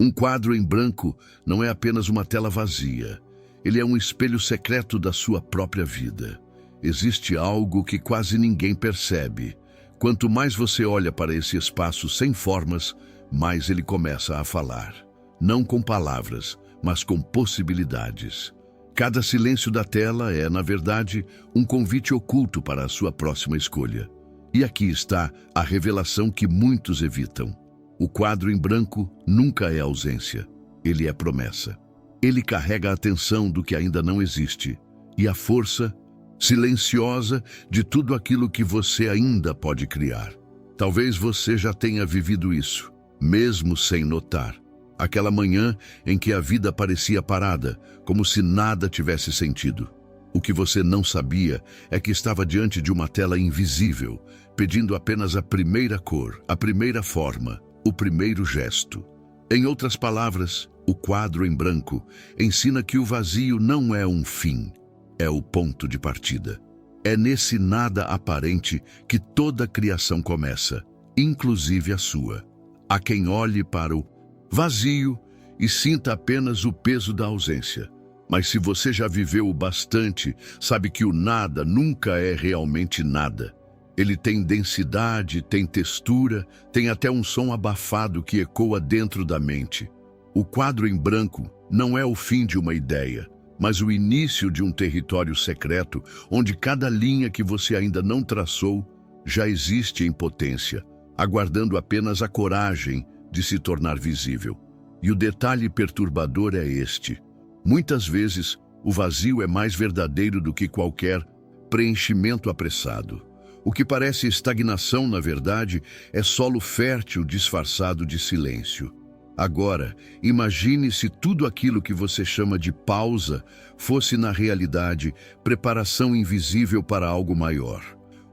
Um quadro em branco não é apenas uma tela vazia. Ele é um espelho secreto da sua própria vida. Existe algo que quase ninguém percebe. Quanto mais você olha para esse espaço sem formas, mais ele começa a falar. Não com palavras, mas com possibilidades. Cada silêncio da tela é, na verdade, um convite oculto para a sua próxima escolha. E aqui está a revelação que muitos evitam. O quadro em branco nunca é ausência, ele é promessa. Ele carrega a atenção do que ainda não existe e a força silenciosa de tudo aquilo que você ainda pode criar. Talvez você já tenha vivido isso, mesmo sem notar. Aquela manhã em que a vida parecia parada, como se nada tivesse sentido. O que você não sabia é que estava diante de uma tela invisível, pedindo apenas a primeira cor, a primeira forma, o primeiro gesto. Em outras palavras, o quadro em branco ensina que o vazio não é um fim, é o ponto de partida. É nesse nada aparente que toda a criação começa, inclusive a sua. Há quem olhe para o vazio e sinta apenas o peso da ausência. Mas se você já viveu o bastante, sabe que o nada nunca é realmente nada. Ele tem densidade, tem textura, tem até um som abafado que ecoa dentro da mente. O quadro em branco não é o fim de uma ideia, mas o início de um território secreto, onde cada linha que você ainda não traçou já existe em potência, aguardando apenas a coragem de se tornar visível. E o detalhe perturbador é este. Muitas vezes, o vazio é mais verdadeiro do que qualquer preenchimento apressado. O que parece estagnação, na verdade, é solo fértil disfarçado de silêncio. Agora, imagine se tudo aquilo que você chama de pausa fosse, na realidade, preparação invisível para algo maior.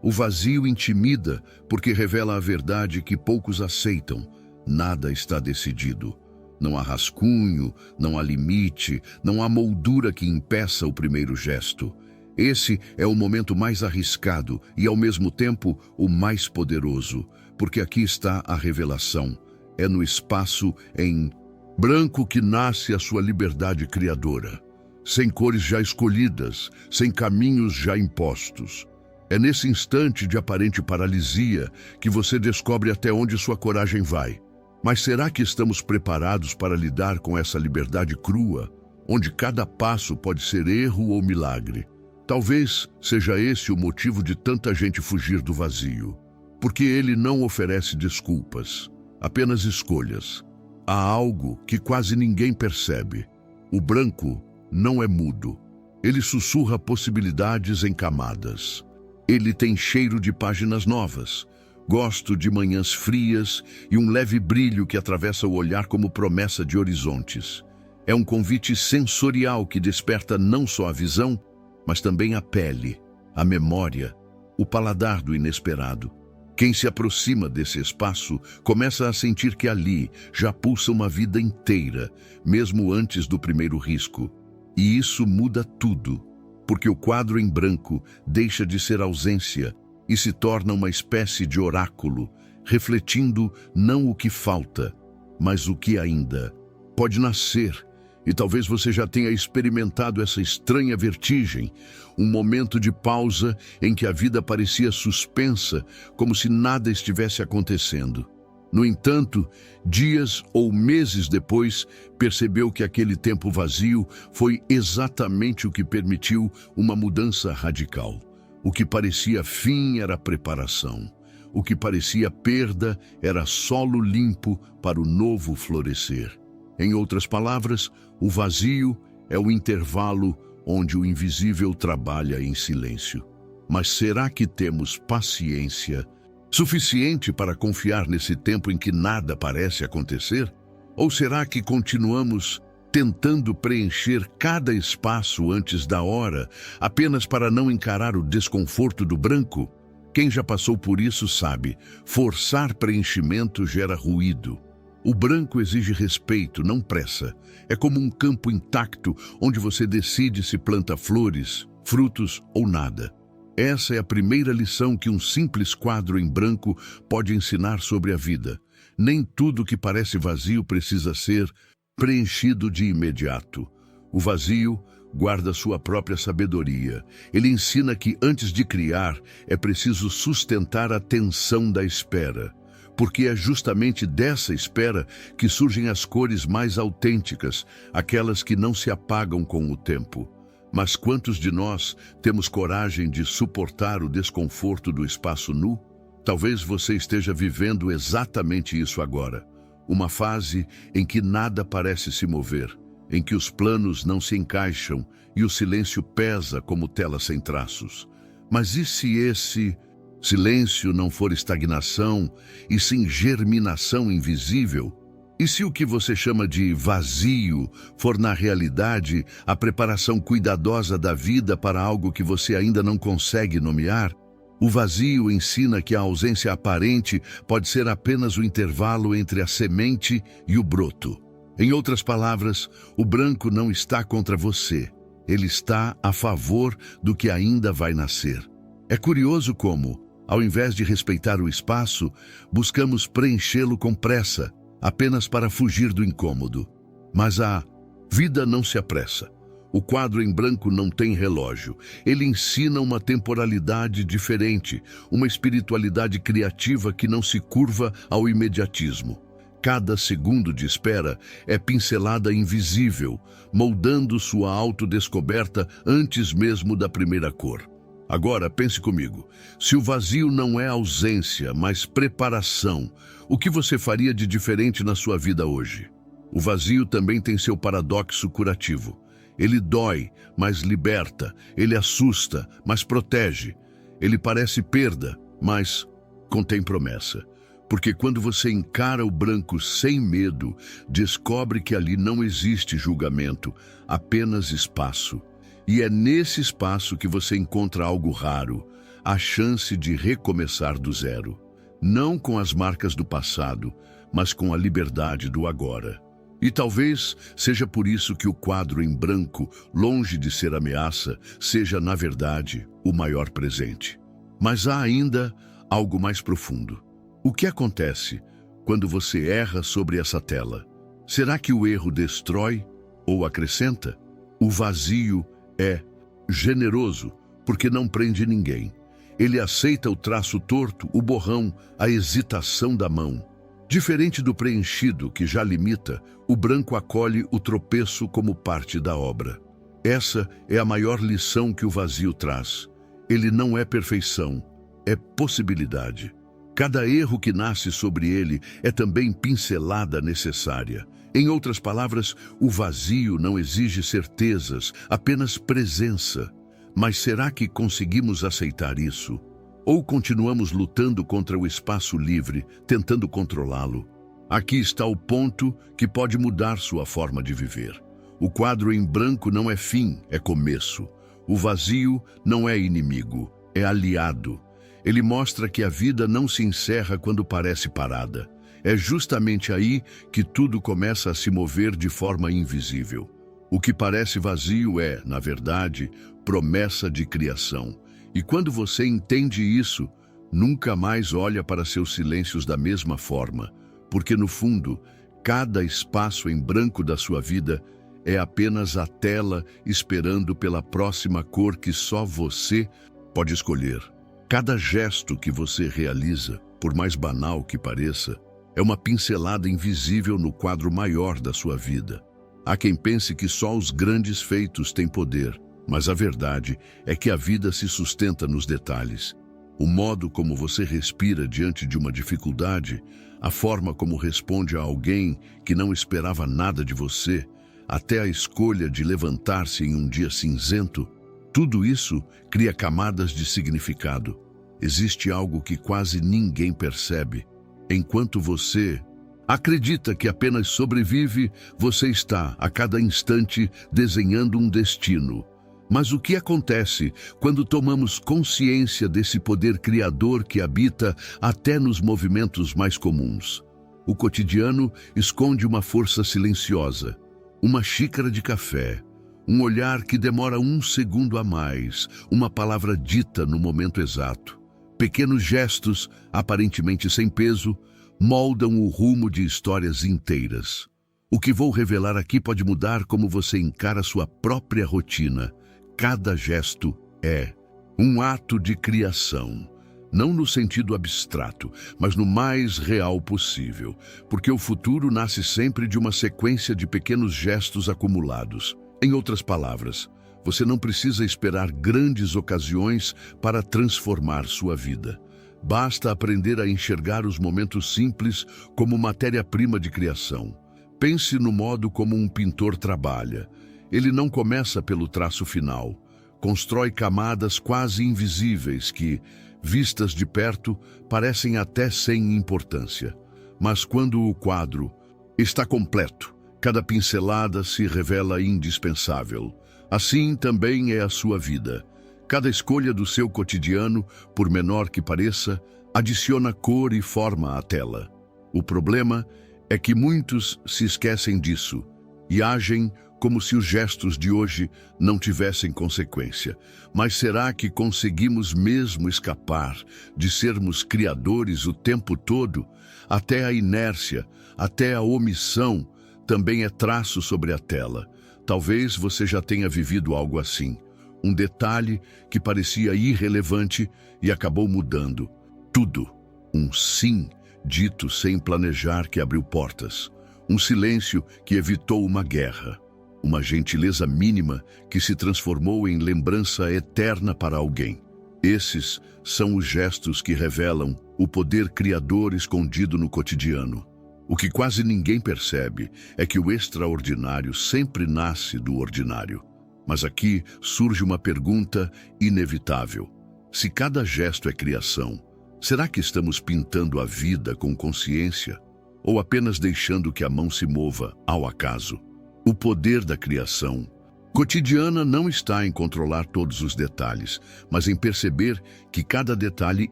O vazio intimida porque revela a verdade que poucos aceitam. Nada está decidido. Não há rascunho, não há limite, não há moldura que impeça o primeiro gesto. Esse é o momento mais arriscado e, ao mesmo tempo, o mais poderoso, porque aqui está a revelação. É no espaço em branco que nasce a sua liberdade criadora, sem cores já escolhidas, sem caminhos já impostos. É nesse instante de aparente paralisia que você descobre até onde sua coragem vai. Mas será que estamos preparados para lidar com essa liberdade crua, onde cada passo pode ser erro ou milagre? Talvez seja esse o motivo de tanta gente fugir do vazio, porque ele não oferece desculpas, apenas escolhas. Há algo que quase ninguém percebe. O branco não é mudo. Ele sussurra possibilidades em camadas. Ele tem cheiro de páginas novas. Gosto de manhãs frias e um leve brilho que atravessa o olhar como promessa de horizontes. É um convite sensorial que desperta não só a visão, mas também a pele, a memória, o paladar do inesperado. Quem se aproxima desse espaço começa a sentir que ali já pulsa uma vida inteira, mesmo antes do primeiro risco. E isso muda tudo, porque o quadro em branco deixa de ser ausência e se torna uma espécie de oráculo, refletindo não o que falta, mas o que ainda pode nascer. E talvez você já tenha experimentado essa estranha vertigem, um momento de pausa em que a vida parecia suspensa, como se nada estivesse acontecendo. No entanto, dias ou meses depois, percebeu que aquele tempo vazio foi exatamente o que permitiu uma mudança radical. O que parecia fim era preparação. O que parecia perda era solo limpo para o novo florescer. Em outras palavras, o vazio é o intervalo onde o invisível trabalha em silêncio. Mas será que temos paciência suficiente para confiar nesse tempo em que nada parece acontecer? Ou será que continuamos tentando preencher cada espaço antes da hora, apenas para não encarar o desconforto do branco? Quem já passou por isso sabe, forçar preenchimento gera ruído. O branco exige respeito, não pressa. É como um campo intacto onde você decide se planta flores, frutos ou nada. Essa é a primeira lição que um simples quadro em branco pode ensinar sobre a vida. Nem tudo que parece vazio precisa ser preenchido de imediato. O vazio guarda sua própria sabedoria. Ele ensina que, antes de criar, é preciso sustentar a tensão da espera, porque é justamente dessa espera que surgem as cores mais autênticas, aquelas que não se apagam com o tempo. Mas quantos de nós temos coragem de suportar o desconforto do espaço nu? Talvez você esteja vivendo exatamente isso agora. Uma fase em que nada parece se mover, em que os planos não se encaixam e o silêncio pesa como tela sem traços. Mas e se esse silêncio não for estagnação, e sim germinação invisível? E se o que você chama de vazio for, na realidade, a preparação cuidadosa da vida para algo que você ainda não consegue nomear? O vazio ensina que a ausência aparente pode ser apenas o intervalo entre a semente e o broto. Em outras palavras, o branco não está contra você. Ele está a favor do que ainda vai nascer. É curioso como, ao invés de respeitar o espaço, buscamos preenchê-lo com pressa, apenas para fugir do incômodo. Mas a vida não se apressa. O quadro em branco não tem relógio. Ele ensina uma temporalidade diferente, uma espiritualidade criativa que não se curva ao imediatismo. Cada segundo de espera é pincelada invisível, moldando sua autodescoberta antes mesmo da primeira cor. Agora, pense comigo. Se o vazio não é ausência, mas preparação, o que você faria de diferente na sua vida hoje? O vazio também tem seu paradoxo curativo. Ele dói, mas liberta. Ele assusta, mas protege. Ele parece perda, mas contém promessa. Porque quando você encara o branco sem medo, descobre que ali não existe julgamento, apenas espaço. E é nesse espaço que você encontra algo raro, a chance de recomeçar do zero. Não com as marcas do passado, mas com a liberdade do agora. E talvez seja por isso que o quadro em branco, longe de ser ameaça, seja, na verdade, o maior presente. Mas há ainda algo mais profundo. O que acontece quando você erra sobre essa tela? Será que o erro destrói ou acrescenta? O vazio é generoso porque não prende ninguém. Ele aceita o traço torto, o borrão, a hesitação da mão. Diferente do preenchido, que já limita, o branco acolhe o tropeço como parte da obra. Essa é a maior lição que o vazio traz. Ele não é perfeição, é possibilidade. Cada erro que nasce sobre ele é também pincelada necessária. Em outras palavras, o vazio não exige certezas, apenas presença. Mas será que conseguimos aceitar isso? Ou continuamos lutando contra o espaço livre, tentando controlá-lo? Aqui está o ponto que pode mudar sua forma de viver. O quadro em branco não é fim, é começo. O vazio não é inimigo, é aliado. Ele mostra que a vida não se encerra quando parece parada. É justamente aí que tudo começa a se mover de forma invisível. O que parece vazio é, na verdade, promessa de criação. E quando você entende isso, nunca mais olha para seus silêncios da mesma forma, porque no fundo, cada espaço em branco da sua vida é apenas a tela esperando pela próxima cor que só você pode escolher. Cada gesto que você realiza, por mais banal que pareça, é uma pincelada invisível no quadro maior da sua vida. Há quem pense que só os grandes feitos têm poder, mas a verdade é que a vida se sustenta nos detalhes. O modo como você respira diante de uma dificuldade, a forma como responde a alguém que não esperava nada de você, até a escolha de levantar-se em um dia cinzento, tudo isso cria camadas de significado. Existe algo que quase ninguém percebe. Enquanto você acredita que apenas sobrevive, você está, a cada instante, desenhando um destino. Mas o que acontece quando tomamos consciência desse poder criador que habita até nos movimentos mais comuns? O cotidiano esconde uma força silenciosa, uma xícara de café, um olhar que demora um segundo a mais, uma palavra dita no momento exato. Pequenos gestos, aparentemente sem peso, moldam o rumo de histórias inteiras. O que vou revelar aqui pode mudar como você encara sua própria rotina. Cada gesto é um ato de criação. Não no sentido abstrato, mas no mais real possível, porque o futuro nasce sempre de uma sequência de pequenos gestos acumulados. Em outras palavras, você não precisa esperar grandes ocasiões para transformar sua vida. Basta aprender a enxergar os momentos simples como matéria-prima de criação. Pense no modo como um pintor trabalha. Ele não começa pelo traço final. Constrói camadas quase invisíveis que, vistas de perto, parecem até sem importância. Mas quando o quadro está completo, cada pincelada se revela indispensável. Assim também é a sua vida. Cada escolha do seu cotidiano, por menor que pareça, adiciona cor e forma à tela. O problema é que muitos se esquecem disso e agem como se os gestos de hoje não tivessem consequência. Mas será que conseguimos mesmo escapar de sermos criadores o tempo todo? Até a inércia, até a omissão também é traço sobre a tela. Talvez você já tenha vivido algo assim. Um detalhe que parecia irrelevante e acabou mudando tudo. Um sim dito sem planejar que abriu portas. Um silêncio que evitou uma guerra. Uma gentileza mínima que se transformou em lembrança eterna para alguém. Esses são os gestos que revelam o poder criador escondido no cotidiano. O que quase ninguém percebe é que o extraordinário sempre nasce do ordinário. Mas aqui surge uma pergunta inevitável. Se cada gesto é criação, será que estamos pintando a vida com consciência? Ou apenas deixando que a mão se mova ao acaso? O poder da criação cotidiana não está em controlar todos os detalhes, mas em perceber que cada detalhe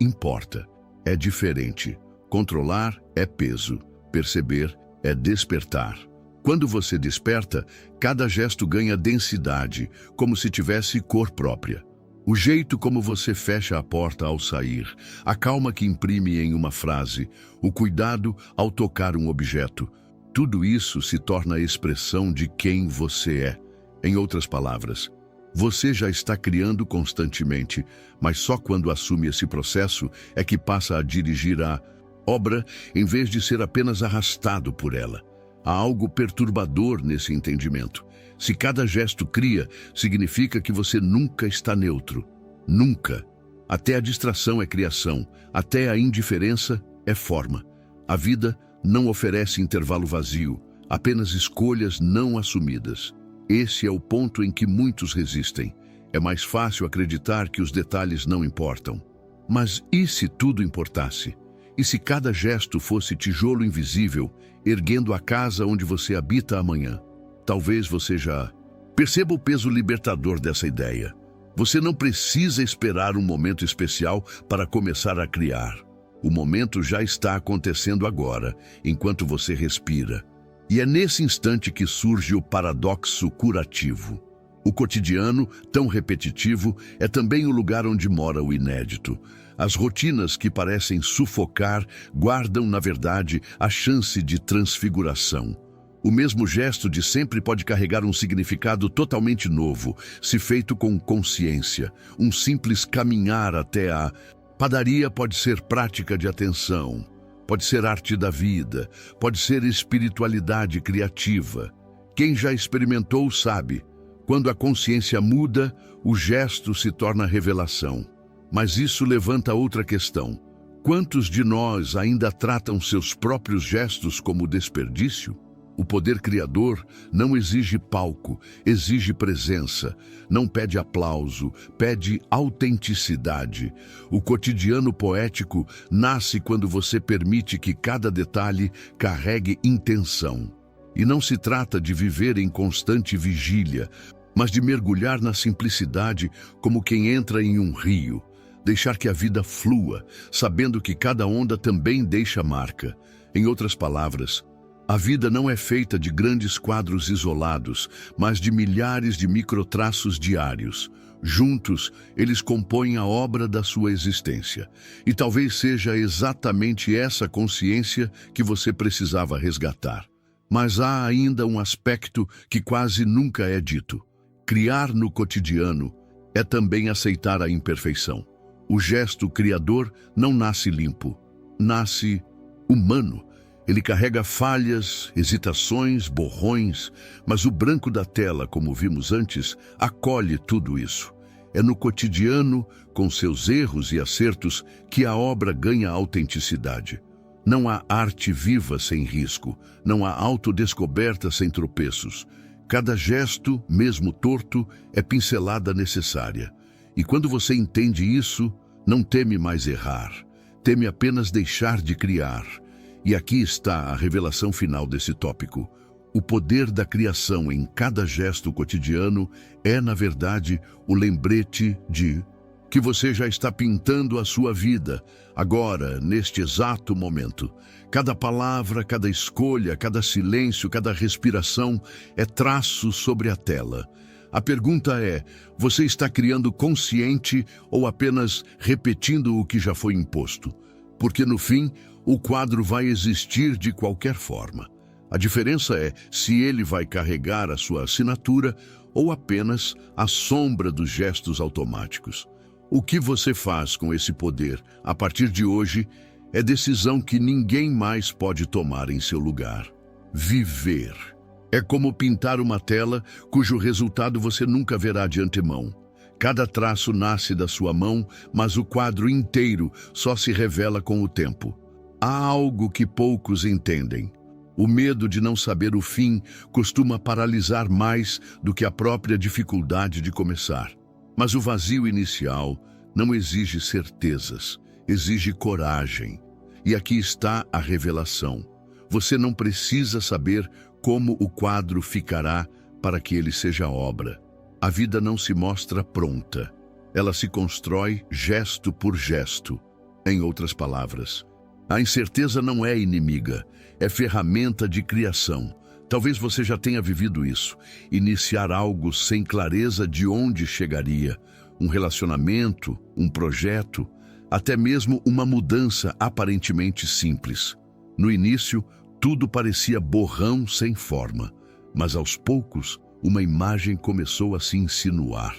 importa. É diferente. Controlar é peso. Perceber é despertar. Quando você desperta, cada gesto ganha densidade, como se tivesse cor própria. O jeito como você fecha a porta ao sair, a calma que imprime em uma frase, o cuidado ao tocar um objeto, tudo isso se torna a expressão de quem você é. Em outras palavras, você já está criando constantemente, mas só quando assume esse processo é que passa a dirigir a obra em vez de ser apenas arrastado por ela. Há algo perturbador nesse entendimento. Se cada gesto cria, significa que você nunca está neutro. Nunca. Até a distração é criação, até a indiferença é forma. A vida não oferece intervalo vazio, apenas escolhas não assumidas. Esse é o ponto em que muitos resistem. É mais fácil acreditar que os detalhes não importam. Mas e se tudo importasse? E se cada gesto fosse tijolo invisível, erguendo a casa onde você habita amanhã? Talvez você já perceba o peso libertador dessa ideia. Você não precisa esperar um momento especial para começar a criar. O momento já está acontecendo agora, enquanto você respira. E é nesse instante que surge o paradoxo curativo. O cotidiano, tão repetitivo, é também o lugar onde mora o inédito. As rotinas que parecem sufocar guardam, na verdade, a chance de transfiguração. O mesmo gesto de sempre pode carregar um significado totalmente novo, se feito com consciência. Um simples caminhar até a padaria pode ser prática de atenção, pode ser arte da vida, pode ser espiritualidade criativa. Quem já experimentou sabe, quando a consciência muda, o gesto se torna revelação. Mas isso levanta outra questão. Quantos de nós ainda tratam seus próprios gestos como desperdício? O poder criador não exige palco, exige presença. Não pede aplauso, pede autenticidade. O cotidiano poético nasce quando você permite que cada detalhe carregue intenção. E não se trata de viver em constante vigília, mas de mergulhar na simplicidade como quem entra em um rio. Deixar que a vida flua, sabendo que cada onda também deixa marca. Em outras palavras, a vida não é feita de grandes quadros isolados, mas de milhares de microtraços diários. Juntos, eles compõem a obra da sua existência. E talvez seja exatamente essa consciência que você precisava resgatar. Mas há ainda um aspecto que quase nunca é dito. Criar no cotidiano é também aceitar a imperfeição. O gesto criador não nasce limpo, nasce humano. Ele carrega falhas, hesitações, borrões, mas o branco da tela, como vimos antes, acolhe tudo isso. É no cotidiano, com seus erros e acertos, que a obra ganha autenticidade. Não há arte viva sem risco, não há autodescoberta sem tropeços. Cada gesto, mesmo torto, é pincelada necessária. E quando você entende isso, não teme mais errar, teme apenas deixar de criar. E aqui está a revelação final desse tópico. O poder da criação em cada gesto cotidiano é, na verdade, o lembrete de que você já está pintando a sua vida, agora, neste exato momento. Cada palavra, cada escolha, cada silêncio, cada respiração é traço sobre a tela. A pergunta é, você está criando consciente ou apenas repetindo o que já foi imposto? Porque no fim, o quadro vai existir de qualquer forma. A diferença é se ele vai carregar a sua assinatura ou apenas a sombra dos gestos automáticos. O que você faz com esse poder, a partir de hoje, é decisão que ninguém mais pode tomar em seu lugar. Viver. É como pintar uma tela cujo resultado você nunca verá de antemão. Cada traço nasce da sua mão, mas o quadro inteiro só se revela com o tempo. Há algo que poucos entendem. O medo de não saber o fim costuma paralisar mais do que a própria dificuldade de começar. Mas o vazio inicial não exige certezas, exige coragem. E aqui está a revelação. Você não precisa saber como o quadro ficará para que ele seja obra. A vida não se mostra pronta. Ela se constrói gesto por gesto. Em outras palavras, a incerteza não é inimiga, é ferramenta de criação. Talvez você já tenha vivido isso. Iniciar algo sem clareza de onde chegaria. Um relacionamento, um projeto, até mesmo uma mudança aparentemente simples. No início, tudo parecia borrão sem forma, mas aos poucos, uma imagem começou a se insinuar.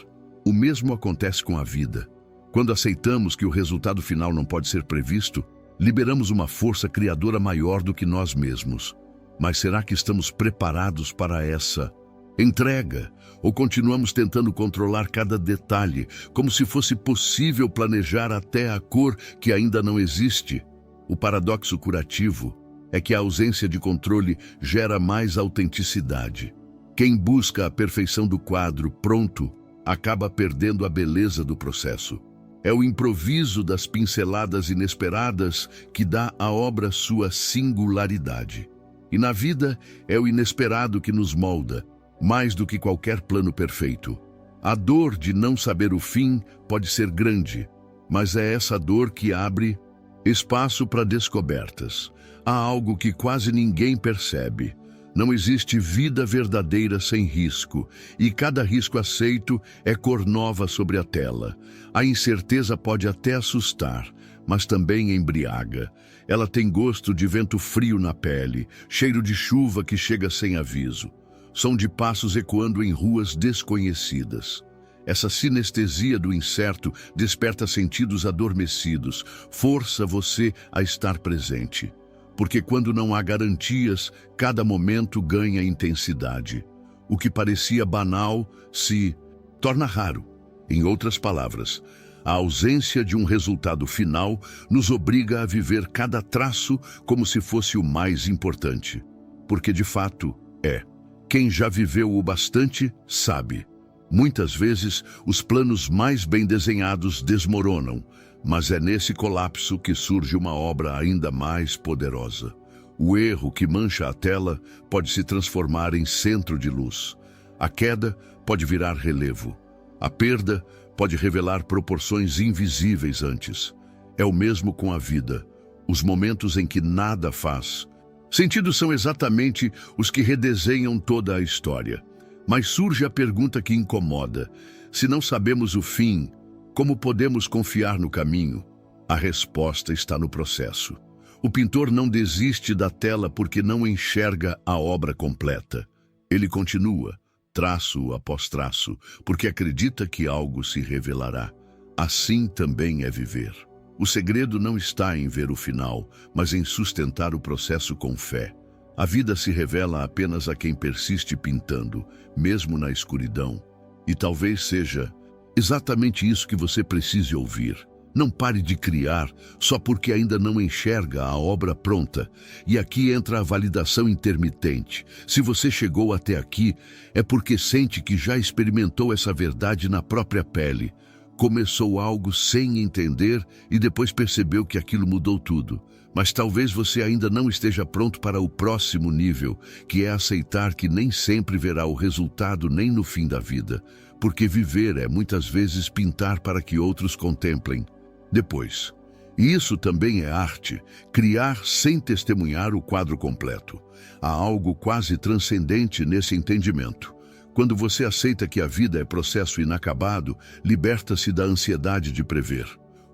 O mesmo acontece com a vida. Quando aceitamos que o resultado final não pode ser previsto, liberamos uma força criadora maior do que nós mesmos. Mas será que estamos preparados para essa entrega? Ou continuamos tentando controlar cada detalhe, como se fosse possível planejar até a cor que ainda não existe? O paradoxo curativo é que a ausência de controle gera mais autenticidade. Quem busca a perfeição do quadro pronto acaba perdendo a beleza do processo. É o improviso das pinceladas inesperadas que dá à obra sua singularidade. E na vida é o inesperado que nos molda, mais do que qualquer plano perfeito. A dor de não saber o fim pode ser grande, mas é essa dor que abre espaço para descobertas. Há algo que quase ninguém percebe. Não existe vida verdadeira sem risco, e cada risco aceito é cor nova sobre a tela. A incerteza pode até assustar, mas também embriaga. Ela tem gosto de vento frio na pele, cheiro de chuva que chega sem aviso, som de passos ecoando em ruas desconhecidas. Essa sinestesia do incerto desperta sentidos adormecidos, força você a estar presente. Porque quando não há garantias, cada momento ganha intensidade. O que parecia banal se torna raro. Em outras palavras, a ausência de um resultado final nos obriga a viver cada traço como se fosse o mais importante. Porque de fato é. Quem já viveu o bastante sabe. Muitas vezes, os planos mais bem desenhados desmoronam, mas é nesse colapso que surge uma obra ainda mais poderosa. O erro que mancha a tela pode se transformar em centro de luz. A queda pode virar relevo. A perda pode revelar proporções invisíveis antes. É o mesmo com a vida. Os momentos em que nada faz sentido são exatamente os que redesenham toda a história. Mas surge a pergunta que incomoda: se não sabemos o fim, como podemos confiar no caminho? A resposta está no processo. O pintor não desiste da tela porque não enxerga a obra completa. Ele continua, traço após traço, porque acredita que algo se revelará. Assim também é viver. O segredo não está em ver o final, mas em sustentar o processo com fé. A vida se revela apenas a quem persiste pintando, mesmo na escuridão. E talvez seja exatamente isso que você precise ouvir. Não pare de criar só porque ainda não enxerga a obra pronta. E aqui entra a validação intermitente. Se você chegou até aqui, é porque sente que já experimentou essa verdade na própria pele. Começou algo sem entender e depois percebeu que aquilo mudou tudo. Mas talvez você ainda não esteja pronto para o próximo nível, que é aceitar que nem sempre verá o resultado nem no fim da vida. Porque viver é muitas vezes pintar para que outros contemplem depois. E isso também é arte, criar sem testemunhar o quadro completo. Há algo quase transcendente nesse entendimento. Quando você aceita que a vida é processo inacabado, liberta-se da ansiedade de prever.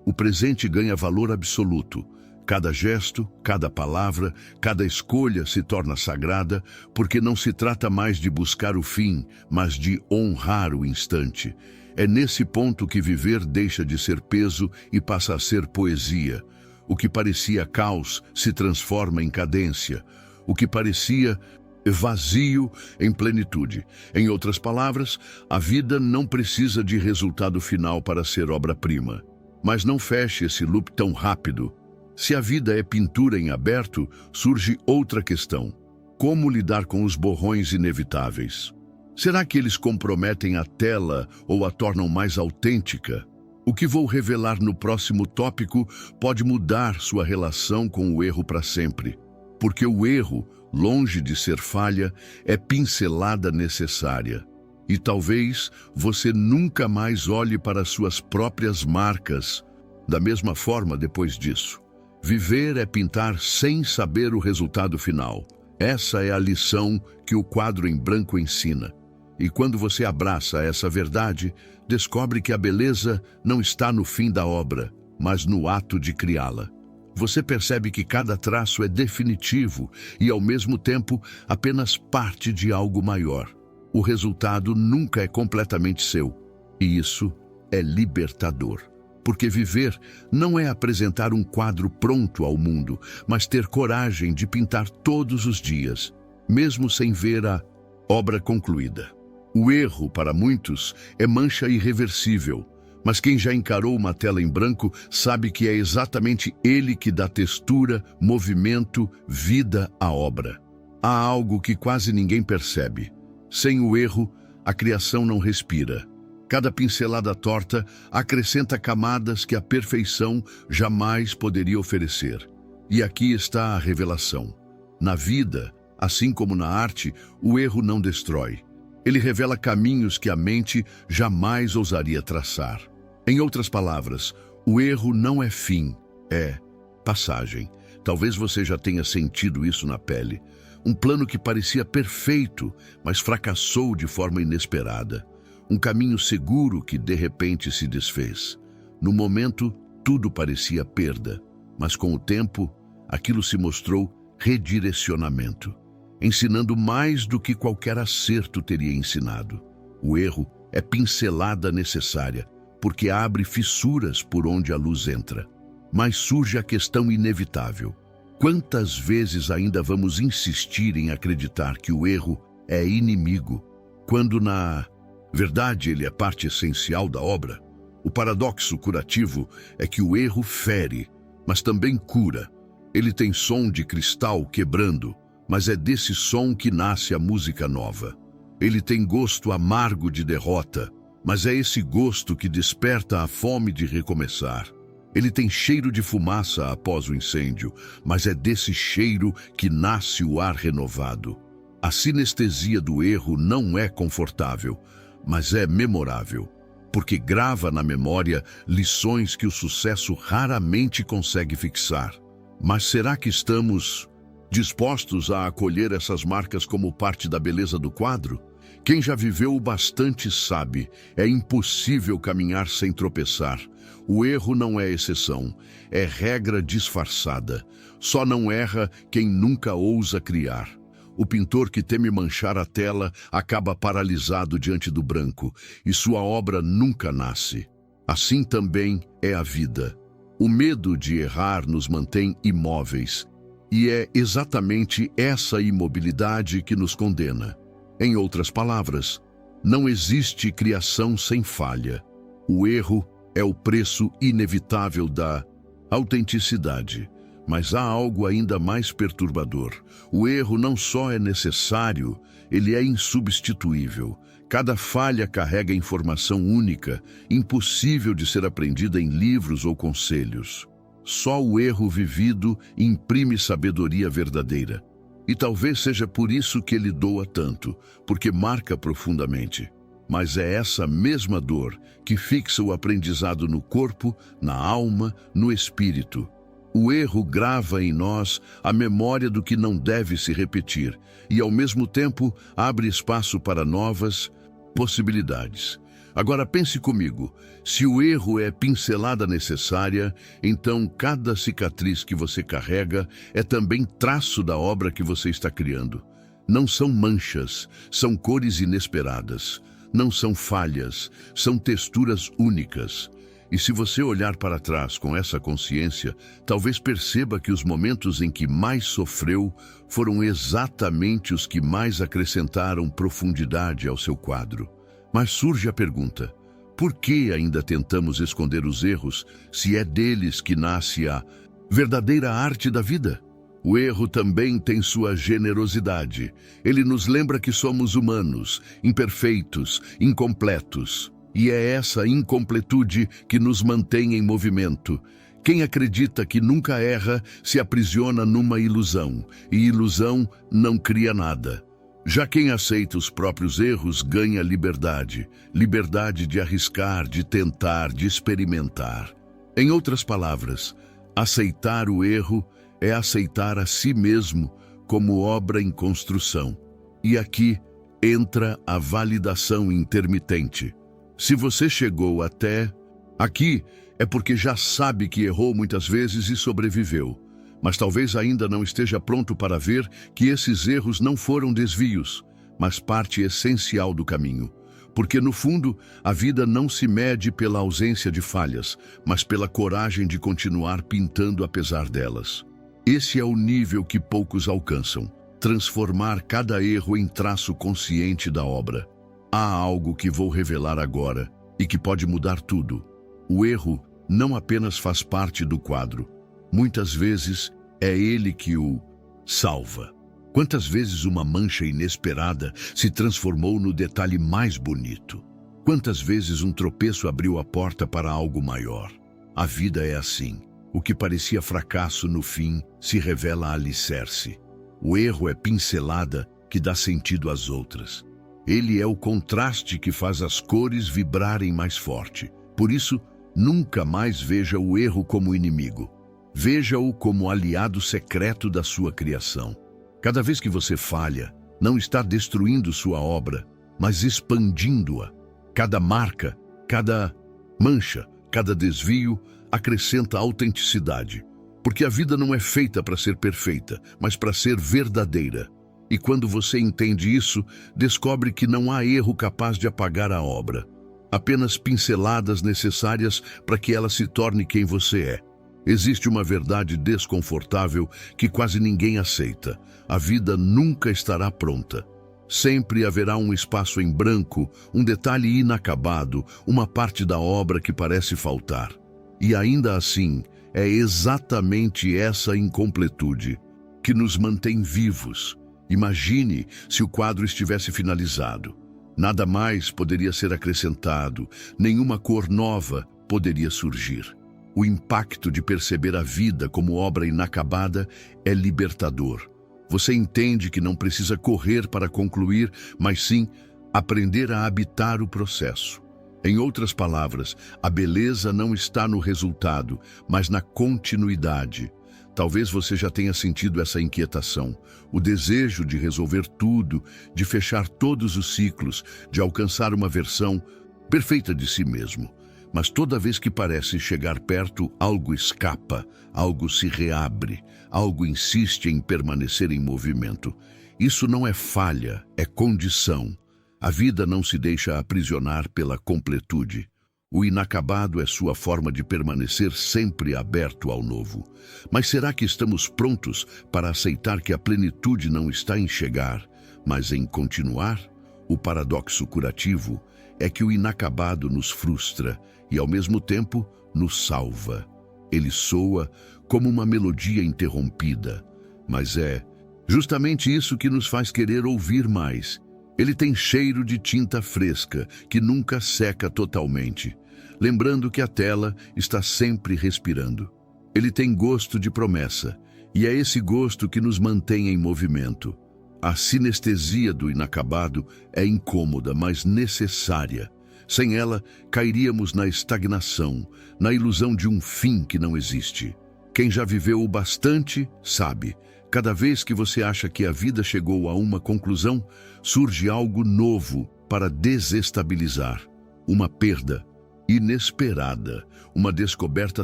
O presente ganha valor absoluto. Cada gesto, cada palavra, cada escolha se torna sagrada, porque não se trata mais de buscar o fim, mas de honrar o instante. É nesse ponto que viver deixa de ser peso e passa a ser poesia. O que parecia caos se transforma em cadência. O que parecia vazio em plenitude. Em outras palavras, a vida não precisa de resultado final para ser obra-prima. Mas não feche esse loop tão rápido. Se a vida é pintura em aberto, surge outra questão. Como lidar com os borrões inevitáveis? Será que eles comprometem a tela ou a tornam mais autêntica? O que vou revelar no próximo tópico pode mudar sua relação com o erro para sempre. Porque o erro, longe de ser falha, é pincelada necessária. E talvez você nunca mais olhe para suas próprias marcas da mesma forma depois disso. Viver é pintar sem saber o resultado final. Essa é a lição que o quadro em branco ensina. E quando você abraça essa verdade, descobre que a beleza não está no fim da obra, mas no ato de criá-la. Você percebe que cada traço é definitivo e, ao mesmo tempo, apenas parte de algo maior. O resultado nunca é completamente seu. E isso é libertador. Porque viver não é apresentar um quadro pronto ao mundo, mas ter coragem de pintar todos os dias, mesmo sem ver a obra concluída. O erro, para muitos, é mancha irreversível, mas quem já encarou uma tela em branco sabe que é exatamente ele que dá textura, movimento, vida à obra. Há algo que quase ninguém percebe. Sem o erro, a criação não respira. Cada pincelada torta acrescenta camadas que a perfeição jamais poderia oferecer. E aqui está a revelação. Na vida, assim como na arte, o erro não destrói. Ele revela caminhos que a mente jamais ousaria traçar. Em outras palavras, o erro não é fim, é passagem. Talvez você já tenha sentido isso na pele. Um plano que parecia perfeito, mas fracassou de forma inesperada. Um caminho seguro que de repente se desfez. No momento, tudo parecia perda, mas com o tempo, aquilo se mostrou redirecionamento, ensinando mais do que qualquer acerto teria ensinado. O erro é pincelada necessária, porque abre fissuras por onde a luz entra. Mas surge a questão inevitável. Quantas vezes ainda vamos insistir em acreditar que o erro é inimigo, quando na verdade ele é parte essencial da obra? O paradoxo curativo é que o erro fere, mas também cura. Ele tem som de cristal quebrando, mas é desse som que nasce a música nova. Ele tem gosto amargo de derrota, mas é esse gosto que desperta a fome de recomeçar. Ele tem cheiro de fumaça após o incêndio, mas é desse cheiro que nasce o ar renovado. A sinestesia do erro não é confortável, mas é memorável, porque grava na memória lições que o sucesso raramente consegue fixar. Mas será que estamos dispostos a acolher essas marcas como parte da beleza do quadro? Quem já viveu o bastante sabe, é impossível caminhar sem tropeçar. O erro não é exceção, é regra disfarçada. Só não erra quem nunca ousa criar. O pintor que teme manchar a tela acaba paralisado diante do branco, e sua obra nunca nasce. Assim também é a vida. O medo de errar nos mantém imóveis, e é exatamente essa imobilidade que nos condena. Em outras palavras, não existe criação sem falha. O erro é o preço inevitável da autenticidade. Mas há algo ainda mais perturbador. O erro não só é necessário, ele é insubstituível. Cada falha carrega informação única, impossível de ser aprendida em livros ou conselhos. Só o erro vivido imprime sabedoria verdadeira. E talvez seja por isso que ele doa tanto, porque marca profundamente. Mas é essa mesma dor que fixa o aprendizado no corpo, na alma, no espírito. O erro grava em nós a memória do que não deve se repetir e, ao mesmo tempo, abre espaço para novas possibilidades. Agora pense comigo, se o erro é pincelada necessária, então cada cicatriz que você carrega é também traço da obra que você está criando. Não são manchas, são cores inesperadas. Não são falhas, são texturas únicas. E se você olhar para trás com essa consciência, talvez perceba que os momentos em que mais sofreu foram exatamente os que mais acrescentaram profundidade ao seu quadro. Mas surge a pergunta: por que ainda tentamos esconder os erros se é deles que nasce a verdadeira arte da vida? O erro também tem sua generosidade. Ele nos lembra que somos humanos, imperfeitos, incompletos. E é essa incompletude que nos mantém em movimento. Quem acredita que nunca erra se aprisiona numa ilusão, e ilusão não cria nada. Já quem aceita os próprios erros ganha liberdade, liberdade de arriscar, de tentar, de experimentar. Em outras palavras, aceitar o erro é aceitar a si mesmo como obra em construção. E aqui entra a validação intermitente. Se você chegou até aqui, é porque já sabe que errou muitas vezes e sobreviveu. Mas talvez ainda não esteja pronto para ver que esses erros não foram desvios, mas parte essencial do caminho. Porque, no fundo, a vida não se mede pela ausência de falhas, mas pela coragem de continuar pintando apesar delas. Esse é o nível que poucos alcançam, transformar cada erro em traço consciente da obra. Há algo que vou revelar agora e que pode mudar tudo. O erro não apenas faz parte do quadro. Muitas vezes é ele que o salva. Quantas vezes uma mancha inesperada se transformou no detalhe mais bonito? Quantas vezes um tropeço abriu a porta para algo maior? A vida é assim. O que parecia fracasso no fim se revela alicerce. O erro é pincelada que dá sentido às outras. Ele é o contraste que faz as cores vibrarem mais forte. Por isso, nunca mais veja o erro como inimigo. Veja-o como aliado secreto da sua criação. Cada vez que você falha, não está destruindo sua obra, mas expandindo-a. Cada marca, cada mancha, cada desvio acrescenta autenticidade. Porque a vida não é feita para ser perfeita, mas para ser verdadeira. E quando você entende isso, descobre que não há erro capaz de apagar a obra. Apenas pinceladas necessárias para que ela se torne quem você é. Existe uma verdade desconfortável que quase ninguém aceita. A vida nunca estará pronta. Sempre haverá um espaço em branco, um detalhe inacabado, uma parte da obra que parece faltar. E ainda assim, é exatamente essa incompletude que nos mantém vivos. Imagine se o quadro estivesse finalizado. Nada mais poderia ser acrescentado, nenhuma cor nova poderia surgir. O impacto de perceber a vida como obra inacabada é libertador. Você entende que não precisa correr para concluir, mas sim aprender a habitar o processo. Em outras palavras, a beleza não está no resultado, mas na continuidade. Talvez você já tenha sentido essa inquietação, o desejo de resolver tudo, de fechar todos os ciclos, de alcançar uma versão perfeita de si mesmo. Mas toda vez que parece chegar perto, algo escapa, algo se reabre, algo insiste em permanecer em movimento. Isso não é falha, é condição. A vida não se deixa aprisionar pela completude. O inacabado é sua forma de permanecer sempre aberto ao novo. Mas será que estamos prontos para aceitar que a plenitude não está em chegar, mas em continuar? O paradoxo curativo é que o inacabado nos frustra e, ao mesmo tempo, nos salva. Ele soa como uma melodia interrompida, mas é justamente isso que nos faz querer ouvir mais. Ele tem cheiro de tinta fresca, que nunca seca totalmente, lembrando que a tela está sempre respirando. Ele tem gosto de promessa, e é esse gosto que nos mantém em movimento. A sinestesia do inacabado é incômoda, mas necessária. Sem ela, cairíamos na estagnação, na ilusão de um fim que não existe. Quem já viveu o bastante, sabe. Cada vez que você acha que a vida chegou a uma conclusão, surge algo novo para desestabilizar. Uma perda inesperada, uma descoberta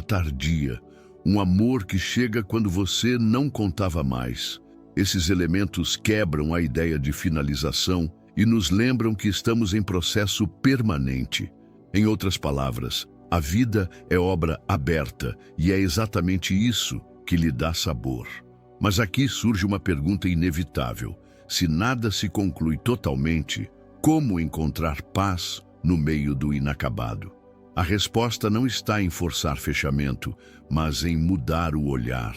tardia, um amor que chega quando você não contava mais. Esses elementos quebram a ideia de finalização e nos lembram que estamos em processo permanente. Em outras palavras, a vida é obra aberta e é exatamente isso que lhe dá sabor. Mas aqui surge uma pergunta inevitável. Se nada se conclui totalmente, como encontrar paz no meio do inacabado? A resposta não está em forçar fechamento, mas em mudar o olhar.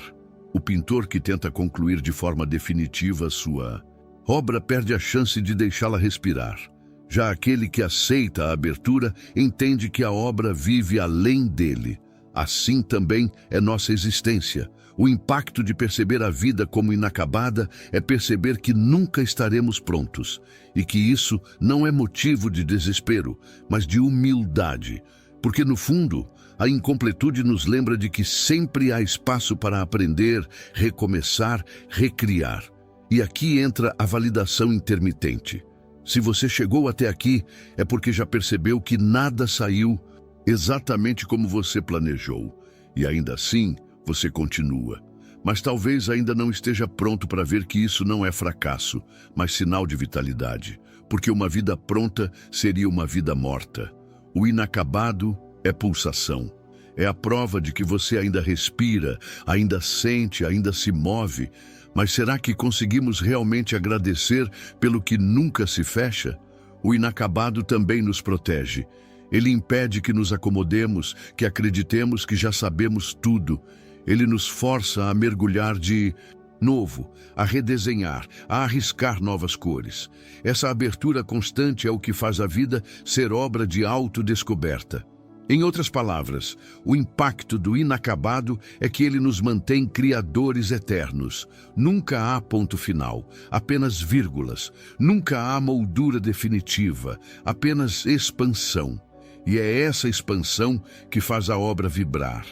O pintor que tenta concluir de forma definitiva sua obra perde a chance de deixá-la respirar. Já aquele que aceita a abertura entende que a obra vive além dele. Assim também é nossa existência. O impacto de perceber a vida como inacabada é perceber que nunca estaremos prontos e que isso não é motivo de desespero, mas de humildade, porque no fundo a incompletude nos lembra de que sempre há espaço para aprender, recomeçar, recriar. E aqui entra a validação intermitente. Se você chegou até aqui, é porque já percebeu que nada saiu exatamente como você planejou. E ainda assim, você continua. Mas talvez ainda não esteja pronto para ver que isso não é fracasso, mas sinal de vitalidade. Porque uma vida pronta seria uma vida morta. O inacabado é pulsação. É a prova de que você ainda respira, ainda sente, ainda se move. Mas será que conseguimos realmente agradecer pelo que nunca se fecha? O inacabado também nos protege. Ele impede que nos acomodemos, que acreditemos que já sabemos tudo. Ele nos força a mergulhar de novo, a redesenhar, a arriscar novas cores. Essa abertura constante é o que faz a vida ser obra de autodescoberta. Em outras palavras, o impacto do inacabado é que ele nos mantém criadores eternos. Nunca há ponto final, apenas vírgulas. Nunca há moldura definitiva, apenas expansão. E é essa expansão que faz a obra vibrar.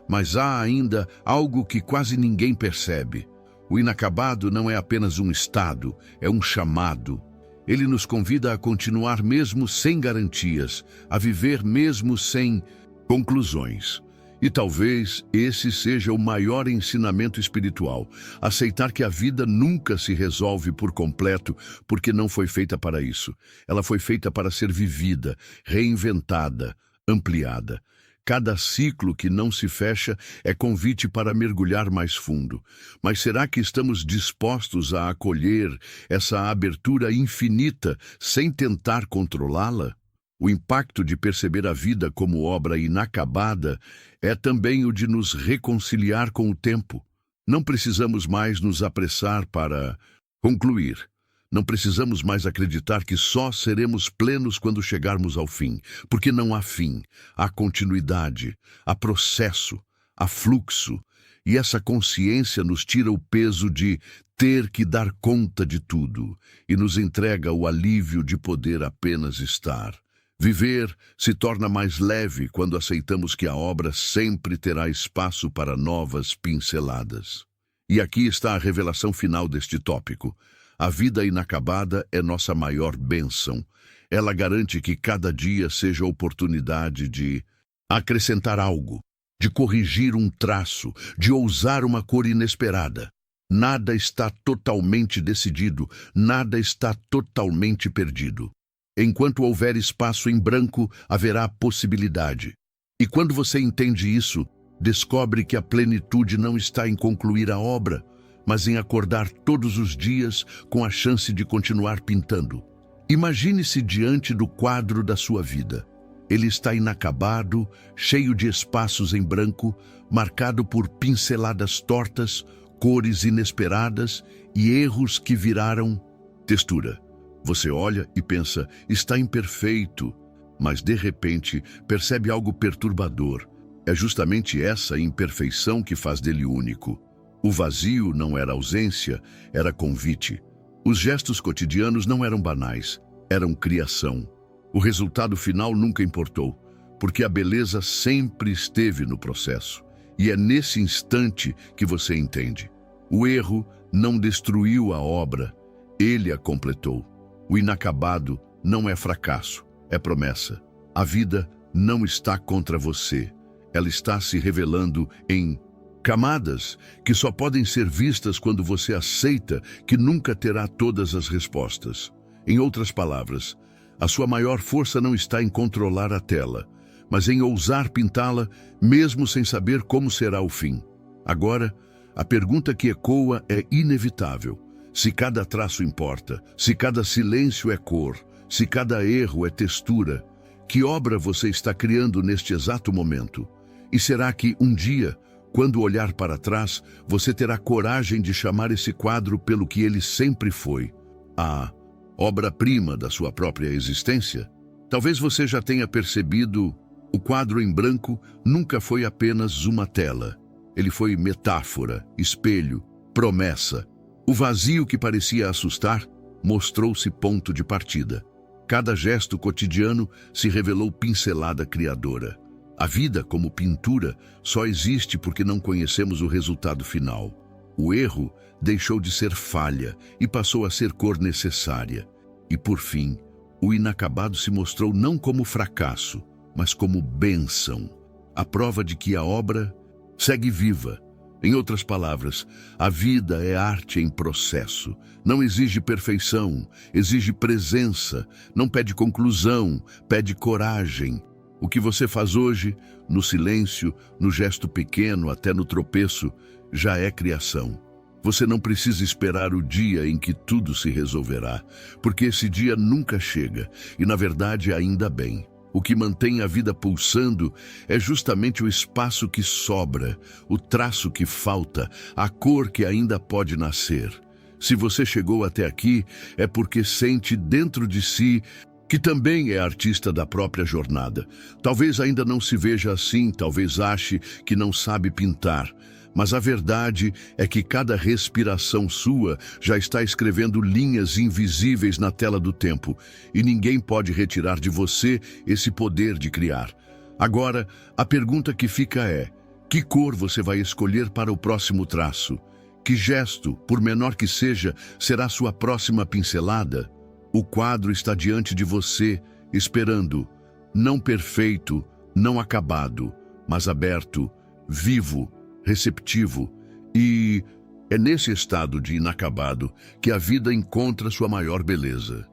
Mas há ainda algo que quase ninguém percebe. O inacabado não é apenas um estado, é um chamado. Ele nos convida a continuar mesmo sem garantias, a viver mesmo sem conclusões. E talvez esse seja o maior ensinamento espiritual, aceitar que a vida nunca se resolve por completo, porque não foi feita para isso. Ela foi feita para ser vivida, reinventada, ampliada. Cada ciclo que não se fecha é convite para mergulhar mais fundo. Mas será que estamos dispostos a acolher essa abertura infinita sem tentar controlá-la? O impacto de perceber a vida como obra inacabada é também o de nos reconciliar com o tempo. Não precisamos mais nos apressar para concluir. Não precisamos mais acreditar que só seremos plenos quando chegarmos ao fim, porque não há fim, há continuidade, há processo, há fluxo, e essa consciência nos tira o peso de ter que dar conta de tudo e nos entrega o alívio de poder apenas estar, Viver se torna mais leve quando aceitamos que a obra sempre terá espaço para novas pinceladas. E aqui está a revelação final deste tópico. A vida inacabada é nossa maior bênção. Ela garante que cada dia seja oportunidade de acrescentar algo, de corrigir um traço, de ousar uma cor inesperada. Nada está totalmente decidido, nada está totalmente perdido. Enquanto houver espaço em branco, haverá possibilidade. E quando você entende isso, descobre que a plenitude não está em concluir a obra, mas em acordar todos os dias com a chance de continuar pintando. Imagine-se diante do quadro da sua vida. Ele está inacabado, cheio de espaços em branco, marcado por pinceladas tortas, cores inesperadas e erros que viraram textura. Você olha e pensa, está imperfeito, mas de repente percebe algo perturbador. É justamente essa imperfeição que faz dele único. O vazio não era ausência, era convite. Os gestos cotidianos não eram banais, eram criação. O resultado final nunca importou, porque a beleza sempre esteve no processo. E é nesse instante que você entende. O erro não destruiu a obra, ele a completou. O inacabado não é fracasso, é promessa. A vida não está contra você. Ela está se revelando em camadas que só podem ser vistas quando você aceita que nunca terá todas as respostas. Em outras palavras, a sua maior força não está em controlar a tela, mas em ousar pintá-la mesmo sem saber como será o fim. Agora, a pergunta que ecoa é inevitável. Se cada traço importa, se cada silêncio é cor, se cada erro é textura, que obra você está criando neste exato momento? E será que um dia, quando olhar para trás, você terá coragem de chamar esse quadro pelo que ele sempre foi? A obra-prima da sua própria existência? Talvez você já tenha percebido, o quadro em branco nunca foi apenas uma tela. Ele foi metáfora, espelho, promessa. O vazio que parecia assustar mostrou-se ponto de partida. Cada gesto cotidiano se revelou pincelada criadora. A vida, como pintura, só existe porque não conhecemos o resultado final. O erro deixou de ser falha e passou a ser cor necessária. E, por fim, o inacabado se mostrou não como fracasso, mas como bênção. A prova de que a obra segue viva. Em outras palavras, a vida é arte em processo. Não exige perfeição, exige presença. Não pede conclusão, pede coragem. O que você faz hoje, no silêncio, no gesto pequeno, até no tropeço, já é criação. Você não precisa esperar o dia em que tudo se resolverá, porque esse dia nunca chega, e na verdade ainda bem. O que mantém a vida pulsando é justamente o espaço que sobra, o traço que falta, a cor que ainda pode nascer. Se você chegou até aqui, é porque sente dentro de si que também é artista da própria jornada. Talvez ainda não se veja assim, talvez ache que não sabe pintar. Mas a verdade é que cada respiração sua já está escrevendo linhas invisíveis na tela do tempo, e ninguém pode retirar de você esse poder de criar. Agora, a pergunta que fica é: que cor você vai escolher para o próximo traço? Que gesto, por menor que seja, será sua próxima pincelada? O quadro está diante de você, esperando, não perfeito, não acabado, mas aberto, vivo, receptivo, e é nesse estado de inacabado que a vida encontra sua maior beleza.